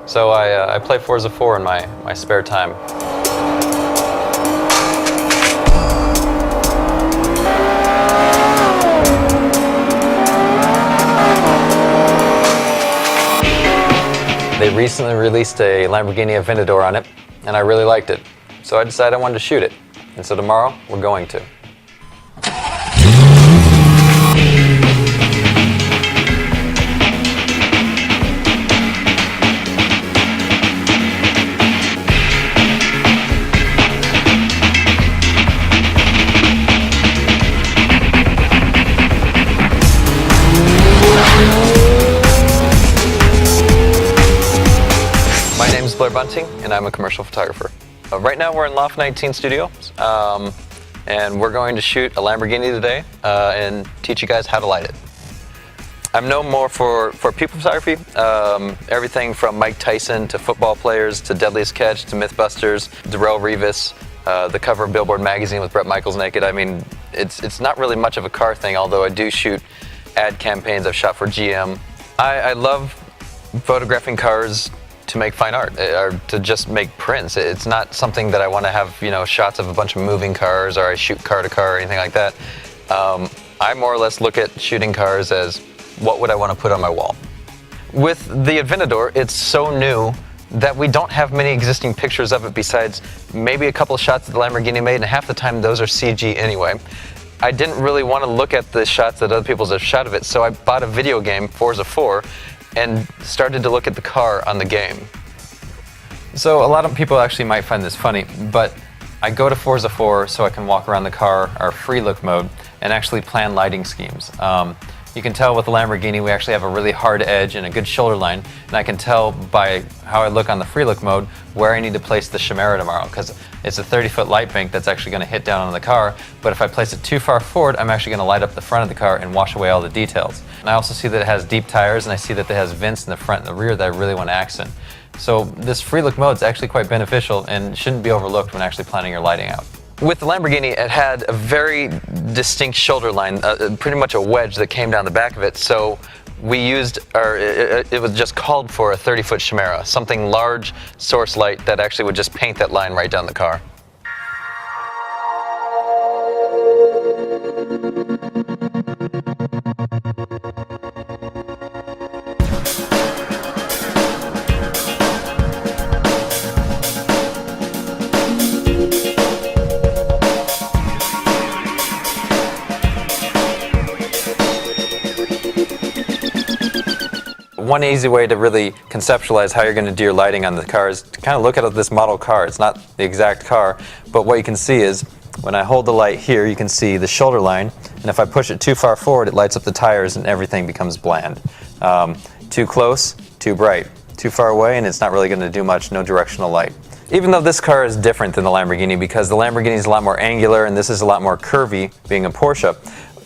So I play Forza 4 in my spare time. They recently released a Lamborghini Aventador on it, and I really liked it. So I decided I wanted to shoot it. And so tomorrow, we're going to. My name is Blair Bunting, and I'm a commercial photographer. Right now we're in Loft 19 Studios, and we're going to shoot a Lamborghini today and teach you guys how to light it. I'm known more for people photography, everything from Mike Tyson to football players to Deadliest Catch to Mythbusters, Darrell Revis, the cover of Billboard magazine with Bret Michaels naked. I mean, it's not really much of a car thing, although I do shoot ad campaigns. I've shot for GM. I love photographing cars to make fine art or to just make prints. It's not something that I want to have, shots of a bunch of moving cars or I shoot car to car or anything like that. I more or less look at shooting cars as what would I want to put on my wall. With the Aventador, it's so new that we don't have many existing pictures of it besides maybe a couple of shots that the Lamborghini made, and half the time those are CG anyway. I didn't really want to look at the shots that other people have shot of it, so I bought a video game, Forza 4, and started to look at the car on the game. So a lot of people actually might find this funny, but I go to Forza 4 so I can walk around the car, our free look mode, and actually plan lighting schemes. You can tell with the Lamborghini we actually have a really hard edge and a good shoulder line, and I can tell by how I look on the free look mode where I need to place the Chimera tomorrow, because it's a 30-foot light bank that's actually going to hit down on the car, but if I place it too far forward, I'm actually going to light up the front of the car and wash away all the details. And I also see that it has deep tires, and I see that it has vents in the front and the rear that I really want to accent. So this free look mode is actually quite beneficial and shouldn't be overlooked when actually planning your lighting out. With the Lamborghini, it had a very distinct shoulder line, pretty much a wedge that came down the back of it. So we used, it was just called for a 30-foot Chimera, something large source light that actually would just paint that line right down the car. One easy way to really conceptualize how you're going to do your lighting on the car is to kind of look at this model car. It's not the exact car, but what you can see is when I hold the light here, you can see the shoulder line, and if I push it too far forward, it lights up the tires and everything becomes bland. Too close, too bright. Too far away, and it's not really going to do much, no directional light. Even though this car is different than the Lamborghini because the Lamborghini is a lot more angular and this is a lot more curvy, being a Porsche,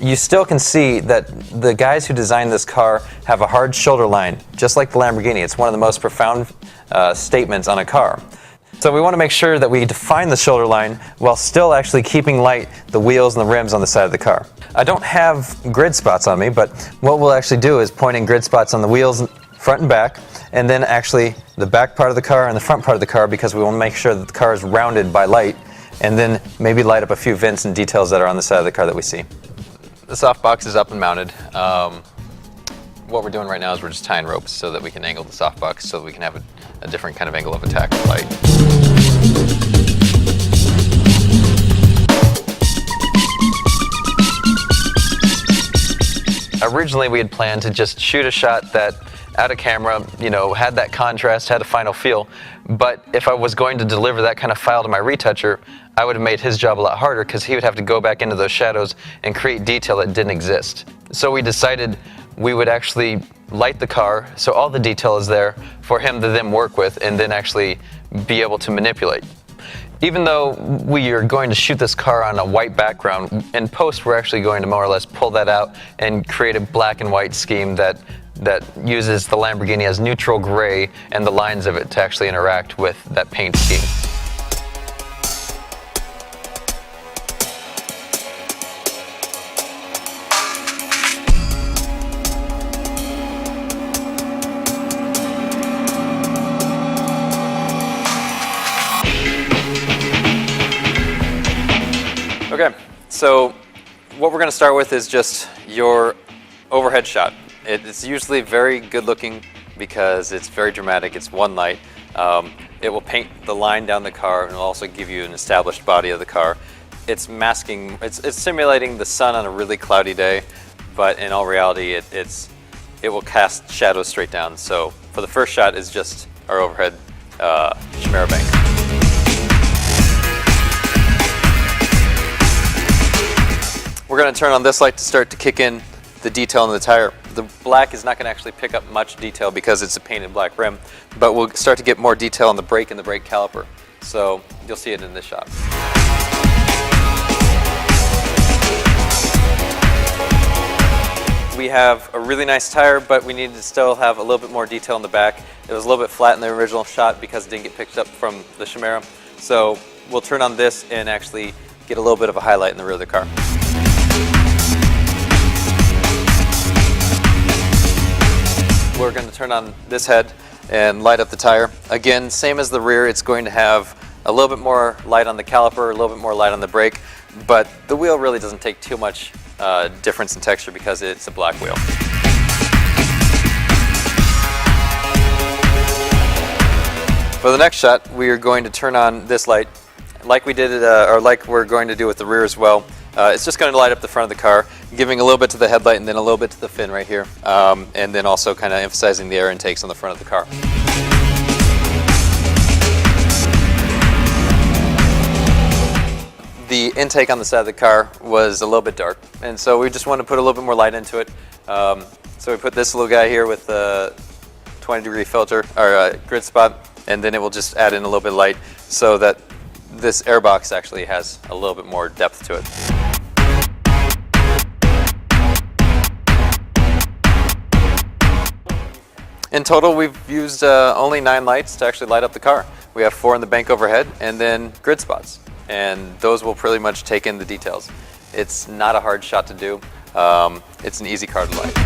you still can see that the guys who designed this car have a hard shoulder line, just like the Lamborghini. It's one of the most profound statements on a car. So we want to make sure that we define the shoulder line while still actually keeping light the wheels and the rims on the side of the car. I don't have grid spots on me, but what we'll actually do is point in grid spots on the wheels front and back, and then actually the back part of the car and the front part of the car, because we want to make sure that the car is rounded by light, and then maybe light up a few vents and details that are on the side of the car that we see. The softbox is up and mounted. What we're doing right now is we're just tying ropes so that we can angle the softbox so that we can have a different kind of angle of attack with light. Originally we had planned to just shoot a shot that out of camera, had that contrast, had a final feel, but if I was going to deliver that kind of file to my retoucher, I would have made his job a lot harder because he would have to go back into those shadows and create detail that didn't exist. So we decided we would actually light the car so all the detail is there for him to then work with and then actually be able to manipulate. Even though we are going to shoot this car on a white background, in post we're actually going to more or less pull that out and create a black and white scheme that uses the Lamborghini as neutral gray and the lines of it to actually interact with that paint scheme. So what we're going to start with is just your overhead shot. It's usually very good looking because it's very dramatic. It's one light. It will paint the line down the car and will also give you an established body of the car. It's masking, it's simulating the sun on a really cloudy day, but in all reality it will cast shadows straight down. So for the first shot is just our overhead Chimera bank. We're going to turn on this light to start to kick in the detail in the tire. The black is not going to actually pick up much detail because it's a painted black rim, but we'll start to get more detail on the brake and the brake caliper. So you'll see it in this shot. We have a really nice tire, but we needed to still have a little bit more detail in the back. It was a little bit flat in the original shot because it didn't get picked up from the Chimera. So we'll turn on this and actually get a little bit of a highlight in the rear of the car. We're going to turn on this head and light up the tire. Again, same as the rear, it's going to have a little bit more light on the caliper, a little bit more light on the brake, but the wheel really doesn't take too much difference in texture because it's a black wheel. For the next shot, we are going to turn on this light, like we did, or like we're going to do with the rear as well. It's just going to light up the front of the car, giving a little bit to the headlight and then a little bit to the fin right here, and then also kind of emphasizing the air intakes on the front of the car. The intake on the side of the car was a little bit dark, and so we just wanted to put a little bit more light into it. So we put this little guy here with a 20-degree filter, or grid spot, and then it will just add in a little bit of light so that this air box actually has a little bit more depth to it. In total, we've used only 9 lights to actually light up the car. We have 4 in the bank overhead and then grid spots, and those will pretty much take in the details. It's not a hard shot to do. It's an easy car to light.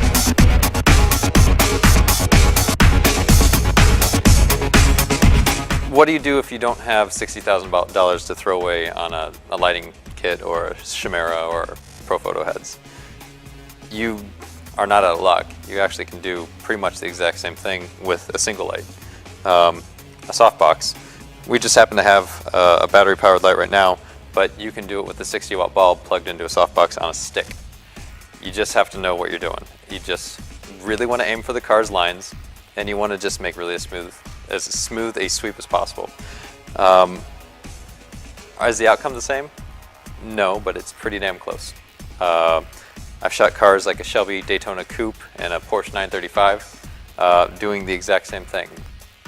What do you do if you don't have $60,000 to throw away on a lighting kit or a Chimera or Pro Photo heads? You are not out of luck. You actually can do pretty much the exact same thing with a single light, a softbox. We just happen to have a battery-powered light right now, but you can do it with a 60-watt bulb plugged into a softbox on a stick. You just have to know what you're doing. You just really want to aim for the car's lines, and you want to just make really as smooth a sweep as possible. Is the outcome the same? No, but it's pretty damn close. I've shot cars like a Shelby Daytona Coupe and a Porsche 935 doing the exact same thing.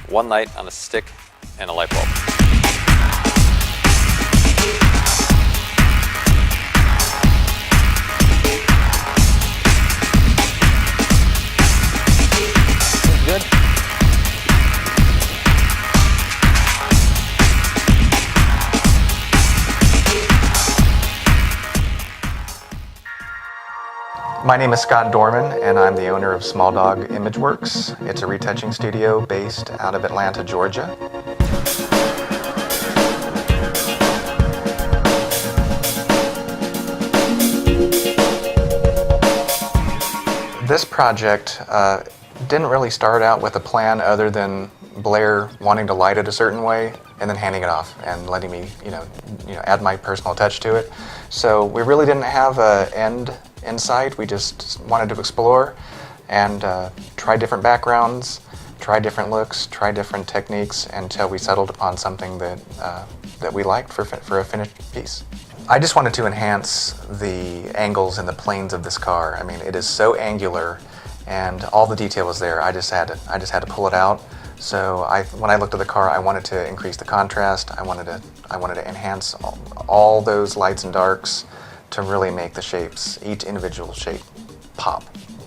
One light on a stick and a light bulb. Good. My name is Scott Dorman, and I'm the owner of Small Dog Image Works. It's a retouching studio based out of Atlanta, Georgia. This project didn't really start out with a plan other than Blair wanting to light it a certain way and then handing it off and letting me, add my personal touch to it. So we really didn't have an end in sight. We just wanted to explore and try different backgrounds, try different looks, try different techniques until we settled upon something that we liked for a finished piece. I just wanted to enhance the angles and the planes of this car. I mean, it is so angular, and all the detail was there. I just had to pull it out. So when I looked at the car, I wanted to increase the contrast. I wanted to enhance all those lights and darks to really make the shapes, each individual shape, pop.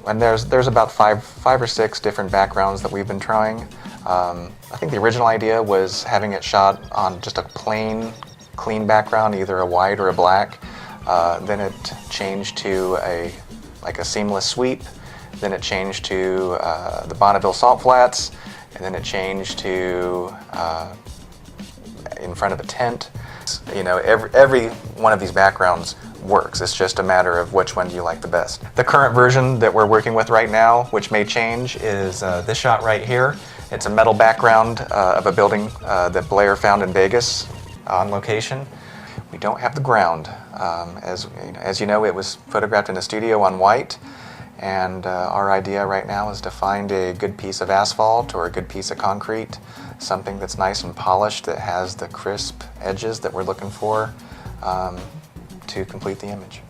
And there's about five or six different backgrounds that we've been trying. I think the original idea was having it shot on just a plain, clean background, either a white or a black. Then it changed to a seamless sweep. Then it changed to the Bonneville salt flats, and then it changed to in front of a tent. Every one of these backgrounds works. It's just a matter of which one do you like the best. The current version that we're working with right now, which may change, is this shot right here. It's a metal background of a building that Blair found in Vegas on location. We don't have the ground. As you know, it was photographed in a studio on white, and our idea right now is to find a good piece of asphalt or a good piece of concrete, something that's nice and polished, that has the crisp edges that we're looking for to complete the image.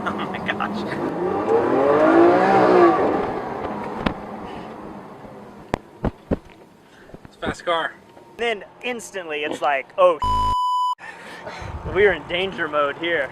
Oh my gosh. It's a fast car. Then instantly it's like, oh, we are in danger mode here.